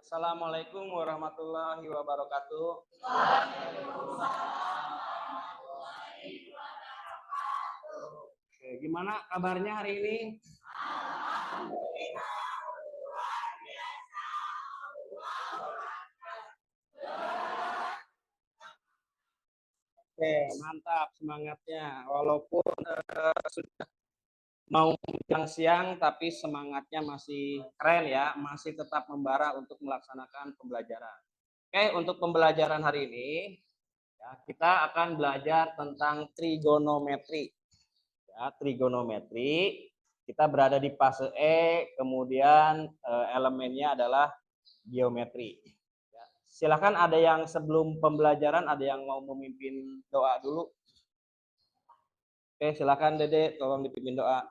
Assalamualaikum warahmatullahi wabarakatuh. Oke, gimana kabarnya hari ini? Oke, mantap semangatnya. Walaupun sudah mau siang, tapi semangatnya masih keren ya, masih tetap membara untuk melaksanakan pembelajaran. Oke, untuk pembelajaran hari ini ya, kita akan belajar tentang trigonometri. Ya, trigonometri. Kita berada di fase E, kemudian elemennya adalah geometri. Ya, silakan ada yang sebelum pembelajaran ada yang mau memimpin doa dulu. Oke, silakan Dede, tolong dipimpin doa.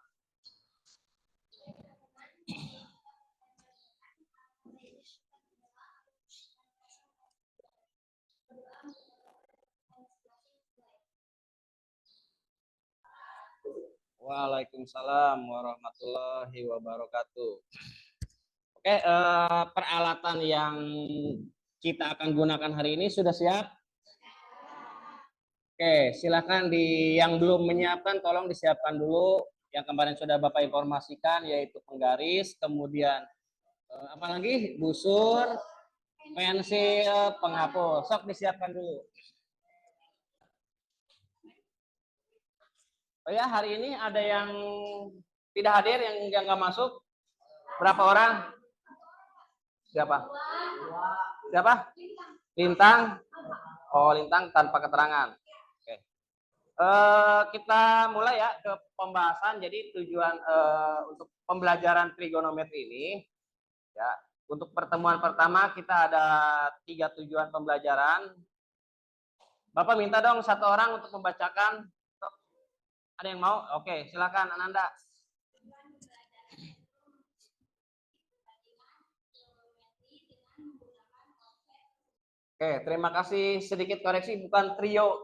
Waalaikumsalam warahmatullahi wabarakatuh. Oke, peralatan yang kita akan gunakan hari ini sudah siap? Oke, silakan yang belum menyiapkan tolong disiapkan dulu. Yang kemarin sudah Bapak informasikan yaitu penggaris, kemudian apa lagi? Busur, pensil, penghapus. Sok disiapkan dulu. Oh ya, hari ini ada yang tidak hadir, yang nggak masuk. Berapa orang? Siapa? Siapa? Lintang. Oh, Lintang tanpa keterangan. Oke. Kita mulai ya ke pembahasan. Jadi tujuan untuk pembelajaran trigonometri ini, ya, untuk pertemuan pertama kita ada 3 tujuan pembelajaran. Bapak minta dong satu orang untuk membacakan. Ada yang mau? Oke, silakan Ananda. Oke, terima kasih. Sedikit koreksi, bukan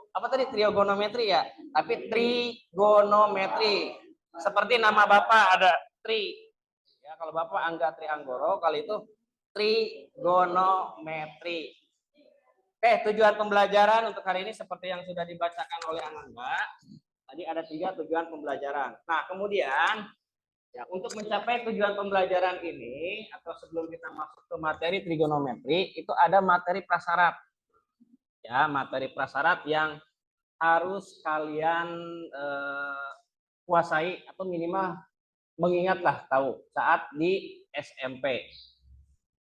apa tadi trigonometri ya, tapi trigonometri. Seperti nama Bapak ada tri. Ya, kalau Bapak Angga Trianggoro, kali itu trigonometri. Oke, tujuan pembelajaran untuk hari ini seperti yang sudah dibacakan oleh Ananda. Tadi ada 3 tujuan pembelajaran. Nah, kemudian ya, untuk mencapai tujuan pembelajaran ini, atau sebelum kita masuk ke materi trigonometri, itu ada materi prasyarat. Ya, materi prasyarat yang harus kalian kuasai atau minimal mengingatlah tahu saat di SMP.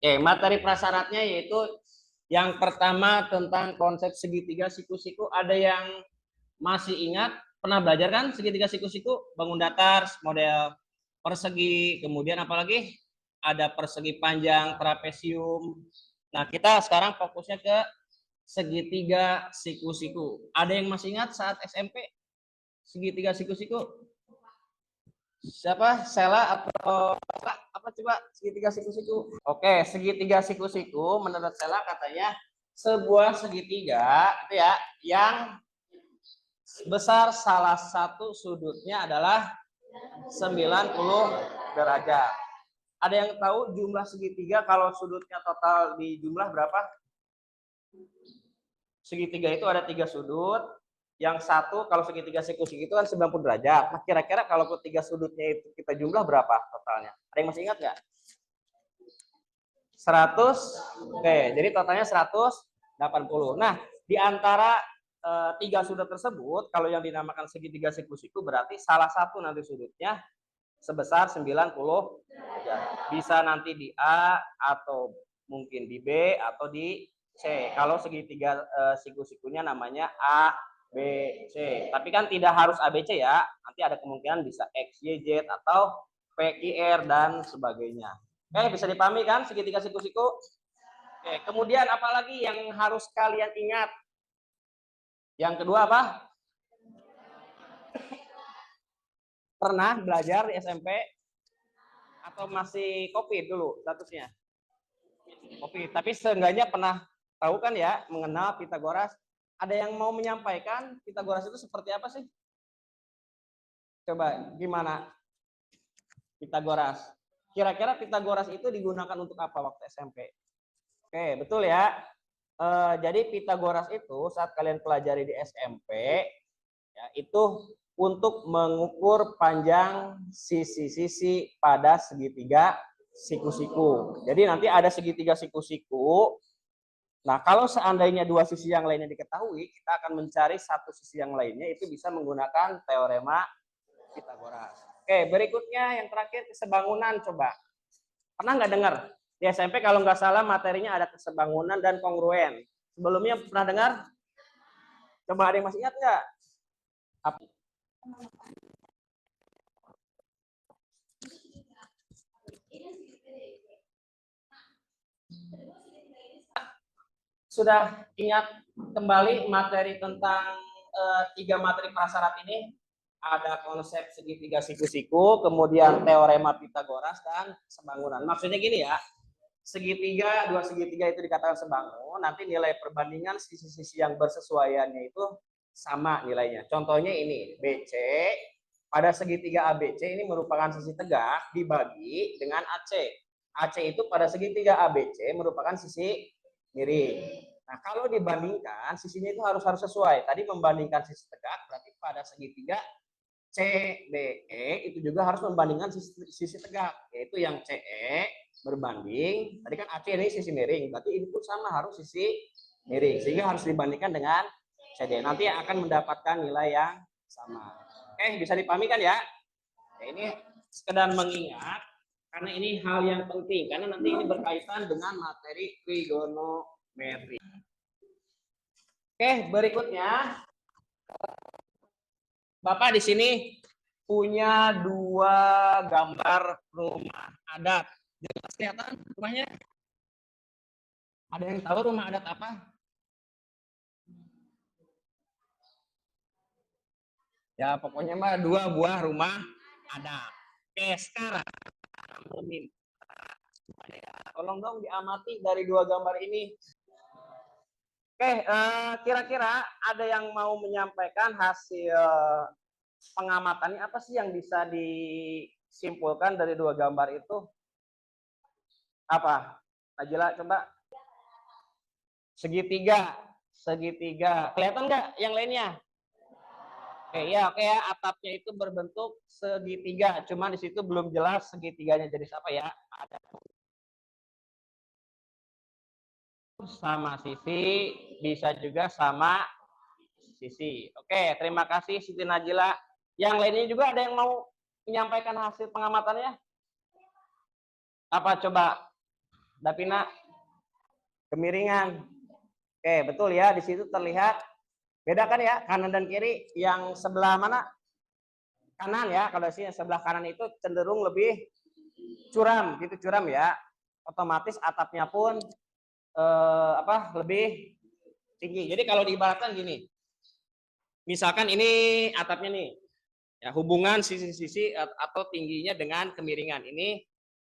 Oke, materi prasyaratnya yaitu yang pertama tentang konsep segitiga siku-siku. Ada yang masih ingat? Pernah belajar kan segitiga siku-siku? Bangun datar, model persegi, kemudian apalagi ada persegi panjang, trapesium. Nah, kita sekarang fokusnya ke segitiga siku-siku. Ada yang masih ingat saat SMP segitiga siku-siku? Siapa? Sela atau apa coba segitiga siku-siku? Oke, segitiga siku-siku menurut Sela katanya sebuah segitiga itu ya yang besar salah satu sudutnya adalah 90 derajat. Ada yang tahu jumlah segitiga kalau sudutnya total di jumlah berapa? Segitiga itu ada 3 sudut. Yang satu kalau segitiga siku-siku itu kan 90 derajat. Nah, kira-kira kalau 3 sudutnya itu kita jumlah berapa totalnya? Ada yang masih ingat nggak? 100. Oke, jadi totalnya 180. Nah, di antara 3 sudut tersebut, kalau yang dinamakan segitiga siku-siku berarti salah satu nanti sudutnya sebesar 90 derajat. Bisa nanti di A atau mungkin di B atau di C. Kalau segitiga siku-sikunya namanya A, B, C. Tapi kan tidak harus A, B, C ya. Nanti ada kemungkinan bisa X, Y, Z atau P, Q, R dan sebagainya. Oke, bisa dipahami kan segitiga siku-siku? Oke, kemudian apalagi yang harus kalian ingat? Yang kedua apa? Pernah belajar di SMP? Atau masih COVID dulu statusnya? COVID. Tapi seenggaknya pernah tahu kan ya, mengenal Pitagoras. Ada yang mau menyampaikan Pitagoras itu seperti apa sih? Coba gimana Pitagoras? Kira-kira Pitagoras itu digunakan untuk apa waktu SMP? Oke, betul ya. Jadi Pitagoras itu saat kalian pelajari di SMP, ya, itu untuk mengukur panjang sisi-sisi pada segitiga siku-siku. Jadi nanti ada segitiga siku-siku. Nah, kalau seandainya dua sisi yang lainnya diketahui, kita akan mencari satu sisi yang lainnya, itu bisa menggunakan teorema Pitagoras. Oke, berikutnya yang terakhir kesebangunan. Coba, pernah nggak dengar? Di SMP kalau nggak salah materinya ada kesebangunan dan kongruen. Sebelumnya pernah dengar? Coba ada yang masih ingat nggak? Sudah ingat kembali materi tentang tiga materi prasyarat ini? Ada konsep segitiga siku-siku, kemudian teorema Pitagoras, dan sebangunan. Maksudnya gini ya, segitiga, dua segitiga itu dikatakan sebangun, nanti nilai perbandingan sisi-sisi yang bersesuaiannya itu sama nilainya. Contohnya ini, BC, pada segitiga ABC ini merupakan sisi tegak dibagi dengan AC. AC itu pada segitiga ABC merupakan sisi miring. Nah, kalau dibandingkan, sisinya itu harus sesuai. Tadi membandingkan sisi tegak, berarti pada segitiga CDE itu juga harus membandingkan sisi tegak, yaitu yang CE berbanding, tadi kan AC ini sisi miring, berarti ini pun sama harus sisi miring, sehingga harus dibandingkan dengan CD. Nanti akan mendapatkan nilai yang sama. Oke, bisa dipahami kan ya? Ya, ini sekedar mengingat, karena ini hal yang penting, karena nanti ini berkaitan dengan materi trigonometri. Oke, berikutnya Bapak di sini punya dua gambar rumah adat. Jelas kelihatan rumahnya? Ada yang tahu rumah adat apa? Ya, pokoknya mah dua buah rumah adat. Oke, sekarang tolong dong diamati dari dua gambar ini. Oke, kira-kira ada yang mau menyampaikan hasil pengamatannya apa sih yang bisa disimpulkan dari dua gambar itu? Apa? Najila coba. Segitiga, segitiga. Kelihatan nggak yang lainnya? Oke ya, atapnya itu berbentuk segitiga. Cuma di situ belum jelas segitiganya jadi apa ya? Ada sama sisi, bisa juga sama sisi. Oke, terima kasih Siti Najila. Yang lainnya juga ada yang mau menyampaikan hasil pengamatannya? Apa coba? Davina? Kemiringan. Oke, betul ya. Di situ terlihat, bedakan ya, kanan dan kiri. Yang sebelah mana? Kanan ya. Kalau di sini sebelah kanan itu cenderung lebih curam, gitu curam ya. Otomatis atapnya pun lebih tinggi. Jadi kalau diibaratkan gini, misalkan ini atapnya nih, ya hubungan sisi-sisi atau tingginya dengan kemiringan ini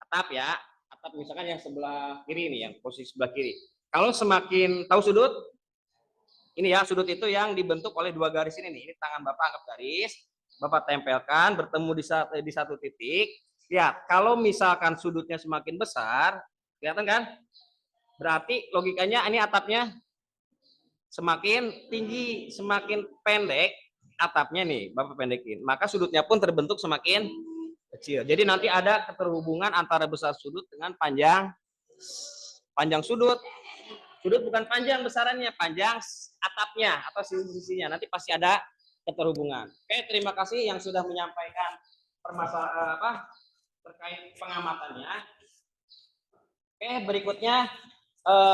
atap ya, atap misalkan yang sebelah kiri nih, yang posisi sebelah kiri. Kalau semakin tahu sudut, ini ya sudut itu yang dibentuk oleh dua garis ini nih. Ini tangan Bapak anggap garis, Bapak tempelkan, bertemu di satu titik. Lihat, kalau misalkan sudutnya semakin besar, kelihatan kan? Berarti logikanya ini atapnya semakin tinggi, semakin pendek atapnya nih, Bapak pendekin. Maka sudutnya pun terbentuk semakin kecil. Jadi nanti ada keterhubungan antara besar sudut dengan panjang sudut. Sudut bukan panjang besarannya, panjang atapnya atau sisi-sisinya. Nanti pasti ada keterhubungan. Oke, terima kasih yang sudah menyampaikan permasalahan terkait pengamatannya. Oke, berikutnya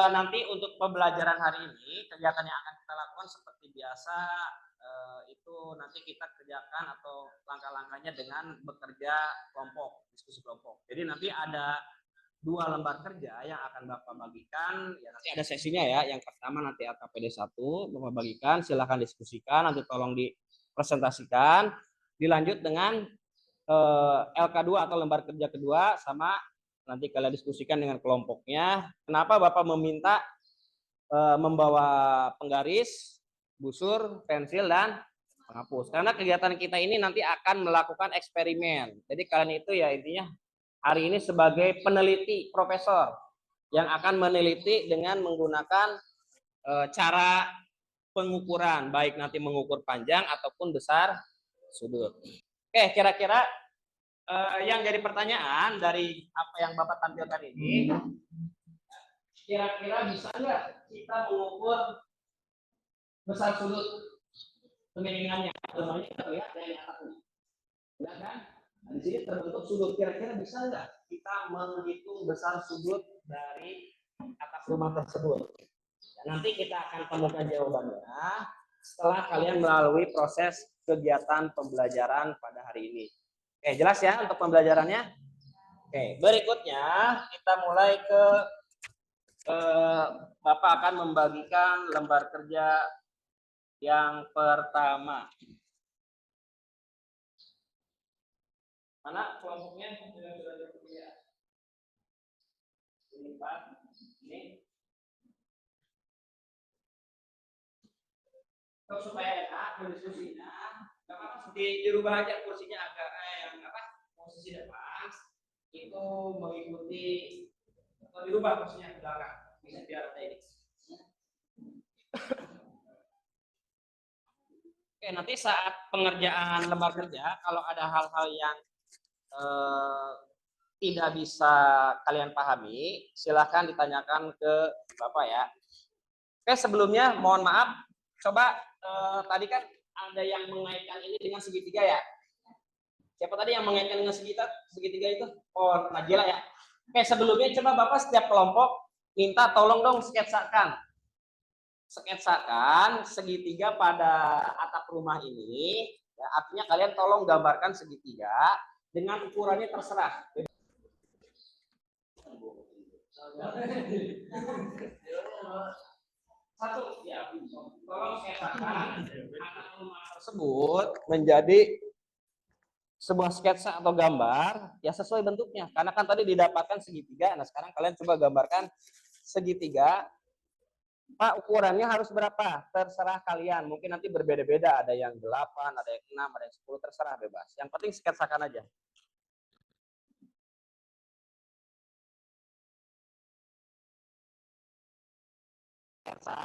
nanti untuk pembelajaran hari ini, kegiatan yang akan kita lakukan seperti biasa, itu nanti kita kerjakan atau langkah-langkahnya dengan bekerja kelompok, diskusi kelompok. Jadi nanti ada 2 lembar kerja yang akan Bapak bagikan, ya nanti ada sesinya ya. Yang pertama nanti AKPD 1, Bapak bagikan, silahkan diskusikan, nanti tolong dipresentasikan, dilanjut dengan LK2 atau lembar kerja kedua, sama nanti kalian diskusikan dengan kelompoknya. Kenapa Bapak meminta membawa penggaris, busur, pensil, dan penghapus? Karena kegiatan kita ini nanti akan melakukan eksperimen. Jadi kalian itu ya intinya hari ini sebagai peneliti profesor. yang akan meneliti dengan menggunakan cara pengukuran, baik nanti mengukur panjang ataupun besar sudut. Oke, kira-kira yang jadi pertanyaan dari apa yang Bapak tampilkan ini, kira-kira bisa nggak kita mengukur besar sudut kemiringannya? Namanya kita lihat dari atasnya, ya kan? Nah, di sini terbentuk sudut. Kira-kira bisa nggak kita menghitung besar sudut dari atap rumah tersebut? Nanti kita akan temukan jawabannya setelah kalian melalui proses kegiatan pembelajaran pada hari ini. Oke, jelas ya untuk pembelajarannya? Oke, berikutnya kita mulai ke Bapak akan membagikan lembar kerja yang pertama. Mana kelompoknya? Ini Pak, ini. Supaya enak berdiskusinya, Bapak dirubah aja kursinya agak yang apa? Posisi depan itu mengikuti atau dirubah kursinya ke belakang. Bisa biar ada ini. Oke, nanti saat pengerjaan lembar kerja, kalau ada hal-hal yang tidak bisa kalian pahami, silahkan ditanyakan ke Bapak ya. Oke, sebelumnya mohon maaf, coba tadi kan ada yang mengaitkan ini dengan segitiga ya. Siapa tadi yang mengaitkan dengan segitiga itu? Oh, Najila ya. Oke, sebelumnya coba Bapak setiap kelompok minta tolong dong sketsakan segitiga pada atap rumah ini. Ya, artinya kalian tolong gambarkan segitiga dengan ukurannya terserah. Satu, ya, tolong sketsakan atap rumah tersebut menjadi sebuah sketsa atau gambar ya sesuai bentuknya. Karena kan tadi didapatkan segitiga. Nah, sekarang kalian coba gambarkan segitiga. Pak, ukurannya harus berapa? Terserah kalian. Mungkin nanti berbeda-beda. Ada yang 8, ada yang 6, ada yang 10. Terserah, bebas. Yang penting sketsakan aja. Sketsa.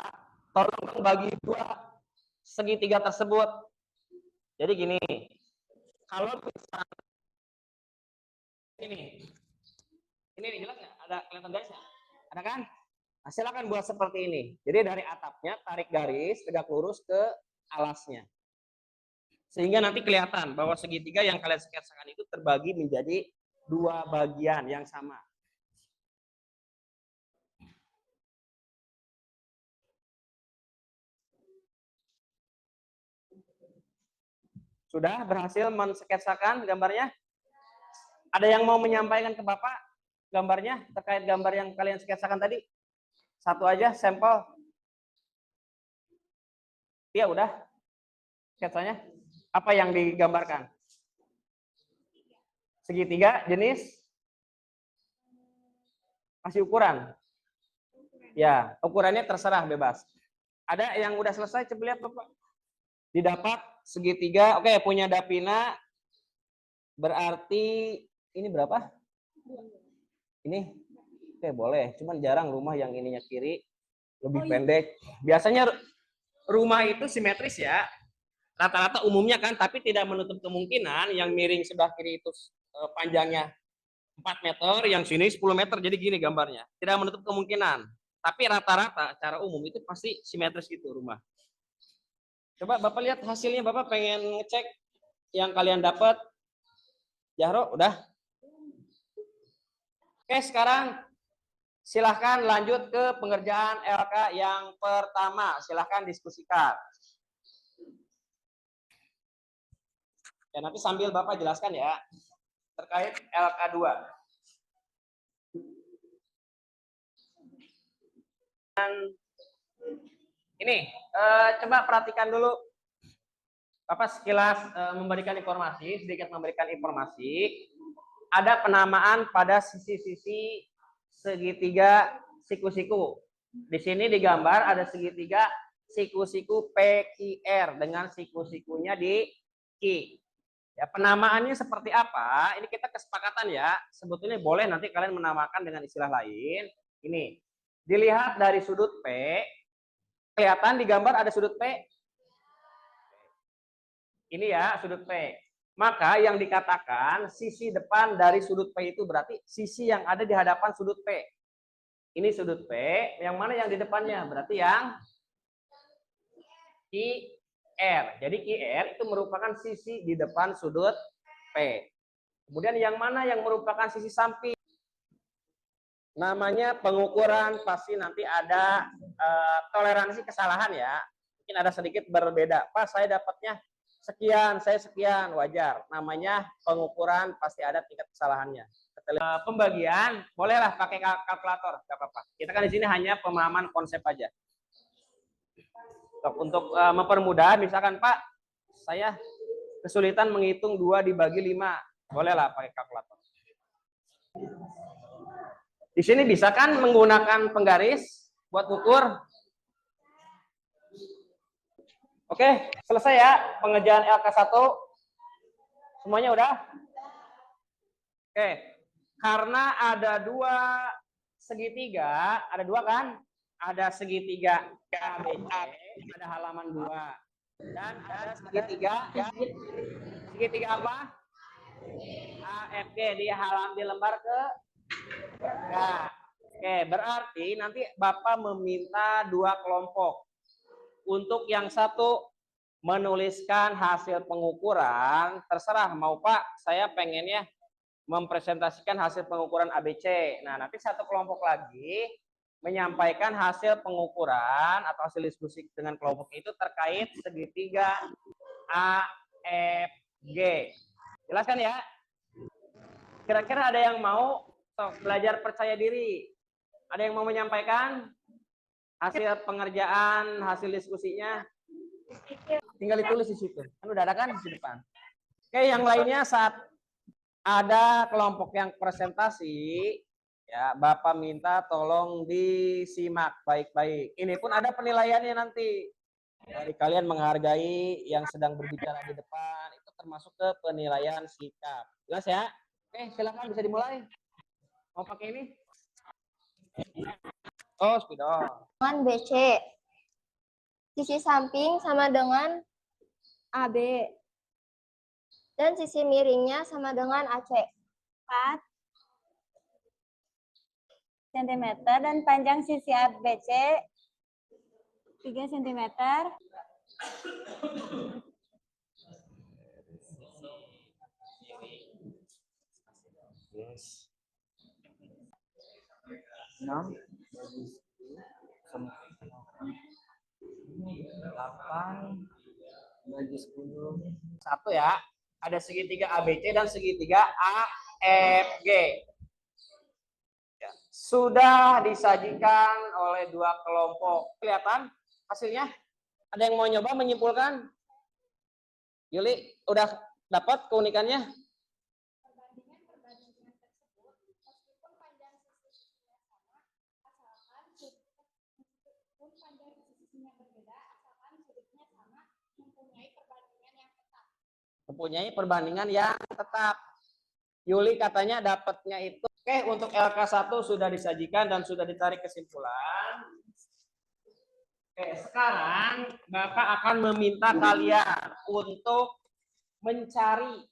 Tolong bagi dua segitiga tersebut. Jadi gini. Kalau misalnya ini jelas nggak? Ada kelihatan garisnya? Ada kan? Nah, silakan buat seperti ini. Jadi dari atapnya tarik garis tegak lurus ke alasnya. Sehingga nanti kelihatan bahwa segitiga yang kalian sketsakan itu terbagi menjadi dua bagian yang sama. Sudah berhasil mensketsakan gambarnya? Ada yang mau menyampaikan ke Bapak gambarnya terkait gambar yang kalian sketsakan tadi? Satu aja sampel. Iya, udah. Sketsanya. Apa yang digambarkan? Segitiga jenis? Masih ukuran? Ya, ukurannya terserah, bebas. Ada yang udah selesai? Coba lihat Bapak. Didapat segitiga. Oke, punya Davina. Berarti ini berapa? Ini? Oke, boleh. Cuman jarang rumah yang ininya kiri lebih pendek. Biasanya rumah itu simetris ya. Rata-rata umumnya kan, tapi tidak menutup kemungkinan yang miring sebelah kiri itu panjangnya 4 meter, yang sini 10 meter. Jadi gini gambarnya. Tidak menutup kemungkinan. Tapi rata-rata secara umum itu pasti simetris gitu rumah. Coba Bapak lihat hasilnya, Bapak pengen ngecek yang kalian dapat. Jahro, udah? Oke, sekarang silahkan lanjut ke pengerjaan LK yang pertama. Silahkan diskusikan. Ya, nanti sambil Bapak jelaskan ya terkait LK2. Dan ini coba perhatikan dulu. Bapak sekilas memberikan informasi, sedikit memberikan informasi. Ada penamaan pada sisi-sisi segitiga siku-siku. Di sini digambar ada segitiga siku-siku PQR dengan siku-sikunya di Q. Ya, penamaannya seperti apa? Ini kita kesepakatan ya. Sebetulnya boleh nanti kalian menamakan dengan istilah lain. Ini. Dilihat dari sudut P, kelihatan di gambar ada sudut P. Ini ya sudut P. Maka yang dikatakan sisi depan dari sudut P itu berarti sisi yang ada di hadapan sudut P. Ini sudut P, yang mana yang di depannya? Berarti yang QR. Jadi QR itu merupakan sisi di depan sudut P. Kemudian yang mana yang merupakan sisi samping? Namanya pengukuran, pasti nanti ada toleransi kesalahan ya. Mungkin ada sedikit berbeda. Pak, saya dapatnya sekian, saya sekian, wajar. Namanya pengukuran, pasti ada tingkat kesalahannya. Pembagian, bolehlah pakai kalkulator, nggak apa-apa. Kita kan di sini hanya pemahaman konsep aja. Untuk mempermudah, misalkan Pak, saya kesulitan menghitung 2 dibagi 5. Bolehlah pakai kalkulator. Di sini bisa kan menggunakan penggaris buat ukur. Oke, selesai ya pengerjaan LK1. Semuanya udah? Oke, karena ada 2 segitiga, ada 2 kan? Ada segitiga ABC, ada halaman 2. Dan ada segitiga, segitiga apa? AFG di lembar ke. Nah, oke, berarti nanti Bapak meminta 2 kelompok. Untuk yang satu menuliskan hasil pengukuran, terserah mau Pak, saya pengennya mempresentasikan hasil pengukuran ABC. Nah, nanti satu kelompok lagi menyampaikan hasil pengukuran atau hasil diskusi dengan kelompok itu terkait segitiga AFG. Jelaskan ya? Kira-kira ada yang mau belajar percaya diri? Ada yang mau menyampaikan hasil pengerjaan, hasil diskusinya? Tinggal ditulis di situ. Kan udah ada kan di depan. Oke, yang lainnya saat ada kelompok yang presentasi, ya Bapak minta tolong disimak baik-baik. Ini pun ada penilaiannya nanti. Dari kalian menghargai yang sedang berbicara di depan, itu termasuk ke penilaian sikap. Jelas ya? Oke, silakan bisa dimulai. Mau pakai ini? Oh, spidol. Dengan BC. Sisi samping sama dengan AB. Dan sisi miringnya sama dengan AC. 4 cm dan panjang sisi ABC 3 cm. Yes. 6 8 bagi 10 1 ya. Ada segitiga ABC dan segitiga AFG. Ya. Sudah disajikan oleh 2 kelompok. Kelihatan hasilnya? Ada yang mau nyoba menyimpulkan? Yuli, udah dapat keunikannya? Mempunyai perbandingan yang tetap. Yuli katanya dapatnya itu. Oke, untuk LK1 sudah disajikan dan sudah ditarik kesimpulan. Oke, sekarang Bapak akan meminta kalian untuk mencari,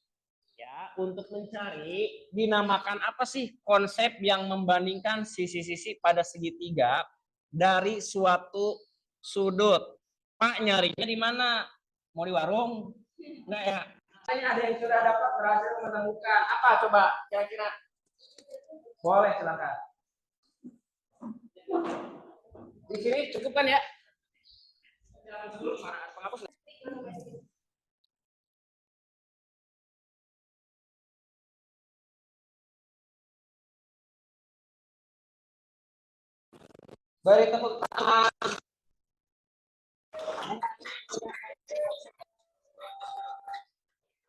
ya, untuk mencari dinamakan apa sih konsep yang membandingkan sisi-sisi pada segitiga dari suatu sudut. Pak, nyarinya di mana? Mau di warung? Enggak ya? Ada yang sudah dapat berhasil menemukan apa coba kira-kira? Boleh silakan. Di sini cukup kan ya? Penghapus. Beri tepuk tangan.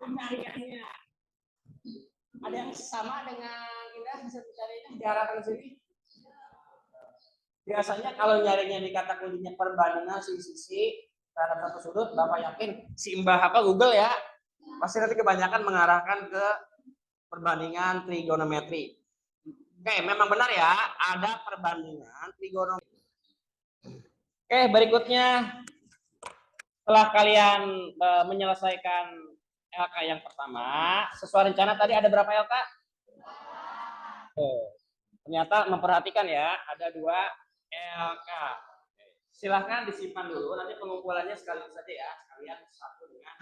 Pencariannya ada yang sama dengan Indah bisa mencarinya di arah sini. Biasanya kalau nyarinya di kata kuncinya perbandingan sisi terhadap satu sudut, Bapak yakin si Mbah apa Google ya pasti nanti kebanyakan mengarahkan ke perbandingan trigonometri. Oke, memang benar ya, ada perbandingan trigonometri. Oke, berikutnya setelah kalian menyelesaikan LK yang pertama, sesuai rencana tadi ada berapa LK? Ternyata memperhatikan ya, ada 2 LK. Silahkan disimpan dulu, nanti pengumpulannya sekalian saja ya, sekalian satu dengan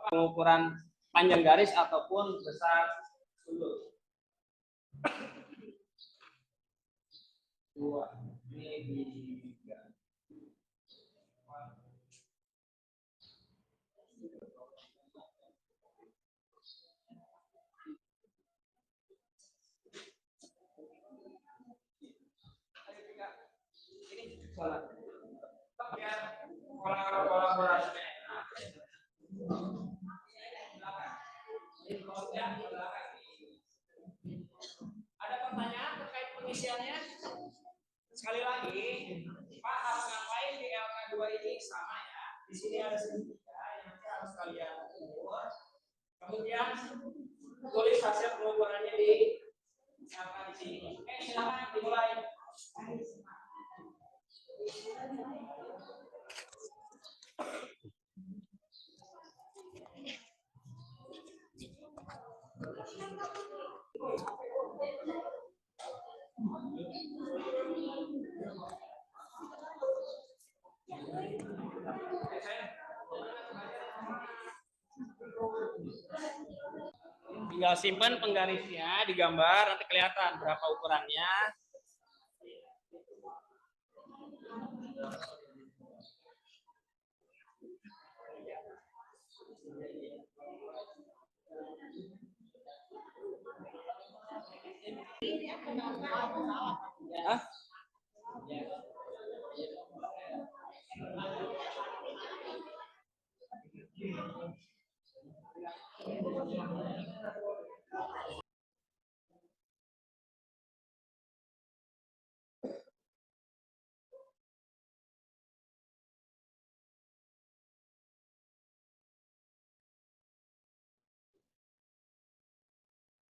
pengukuran panjang garis ataupun besar sudut. 2, 3. Ada pertanyaan terkait pengisiannya? Sekali lagi, Pak harus ngapain di LK2 ini sama ya. Di sini ada segitiga yang nanti harus kalian ukur. Kemudian tulis hasil pengukurannya di LK di sini. Oke, silakan dimulai. Tinggal simpan penggarisnya di gambar, nanti kelihatan berapa ukurannya. Ya.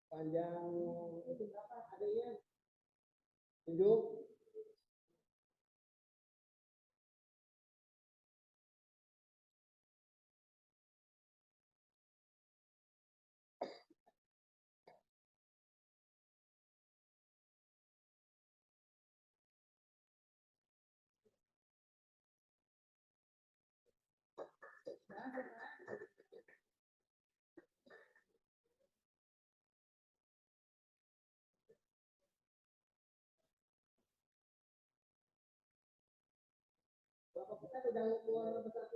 Panjang itu berapa adanya? 7. Kita udah keluar besar.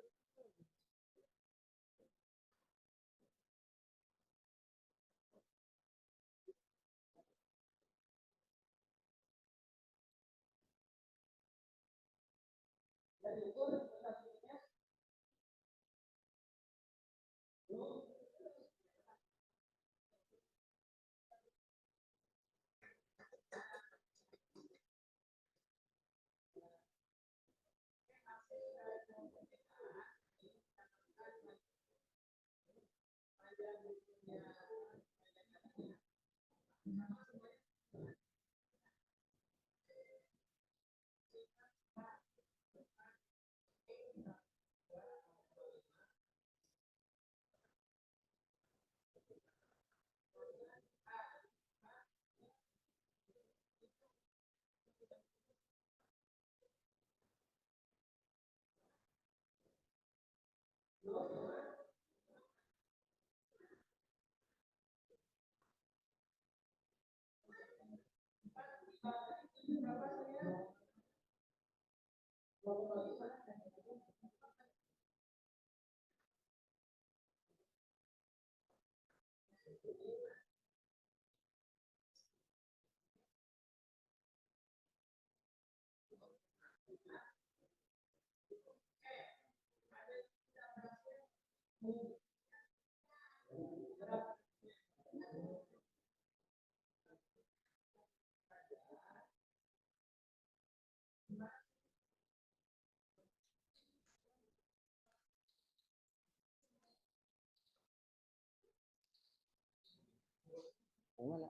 Yang mana?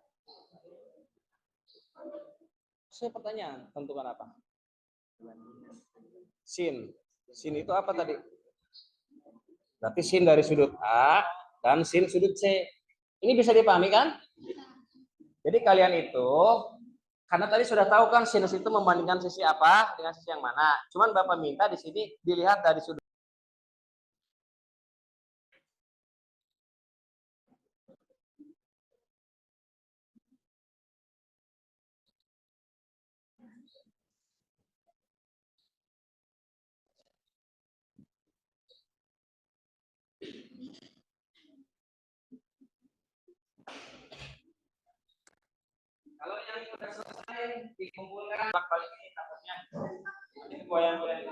Sesuai pertanyaan, tentukan apa? Sin. Sin itu apa tadi? Berarti sin dari sudut A dan sin sudut C. Ini bisa dipahami kan? Jadi kalian itu, karena tadi sudah tahu kan sinus itu membandingkan sisi apa dengan sisi yang mana. Cuman Bapak minta di sini dilihat dari sudut. Kalau yang sudah selesai dikumpulkan balik ini takutnya nanti goyang-goyang.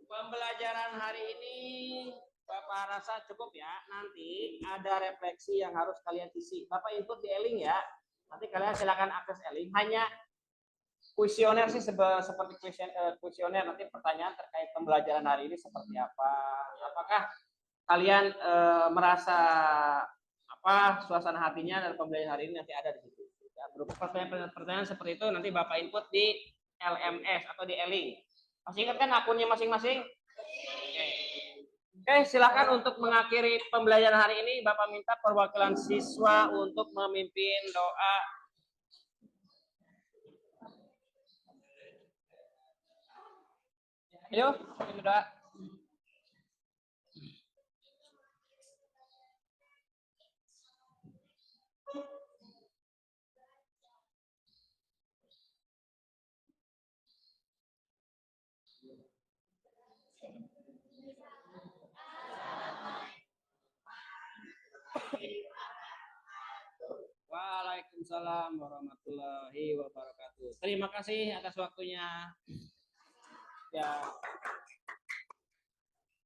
Pembelajaran hari ini Bapak rasa cukup ya. Nanti ada refleksi yang harus kalian isi. Bapak input di e-link ya. Nanti kalian silakan akses e-link. Hanya kuesioner sih seperti kuesioner. Nanti pertanyaan terkait pembelajaran hari ini seperti apa? Apakah kalian merasa apa suasana hatinya dalam pembelajaran hari ini nanti ada di situ. Ya, berupa pertanyaan seperti itu nanti Bapak input di LMS atau di e-link. Masih ingat kan akunnya masing-masing? Oke, silakan untuk mengakhiri pembelajaran hari ini Bapak minta perwakilan siswa untuk memimpin doa. Ayo, memimpin doa. Waalaikumsalam warahmatullahi wabarakatuh. Terima kasih atas waktunya. Ya.